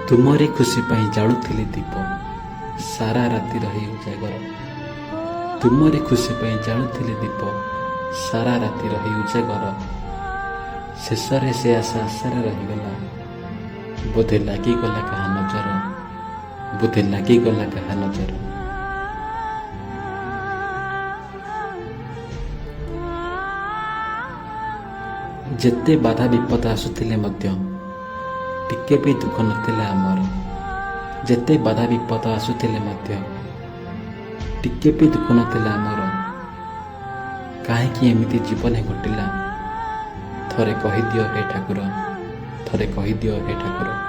ତୁମରି ଖୁସି ପାଇଁ ଜାଳୁଥିଲି ଦୀପ, ସାରା ରାତି ରହି ଉଜାଗର। ତୁମରି ଖୁସି ପାଇଁ ଜାଳୁଥିଲି ଦୀପ, ସାରା ରାତି ରହି ଉଜାଗର। ଶେଷରେ ସେ ଆଶାରେ ରହିଗଲା, ବୋଧେ ଲାଗିଗଲା କାହା ନଜର, ବୋଧେ ଲାଗିଗଲା କାହା ନଜର। ଯେତେ ବାଧା ବିପଦ ଆସୁଥିଲେ ମଧ୍ୟ ଟିକେ ବି ଦୁଃଖ ନଥିଲା ଆମର। ଯେତେ ବାଧା ବିପଦ ଆସୁଥିଲେ ମଧ୍ୟ ଟିକେ ବି ଦୁଃଖ ନଥିଲା ଆମର। କାହିଁକି ଏମିତି ଜୀବନରେ ଘଟିଲା? ଥରେ କହିଦିଅ ହେ ଠାକୁର, ଥରେ କହିଦିଅ ହେ ଠାକୁର।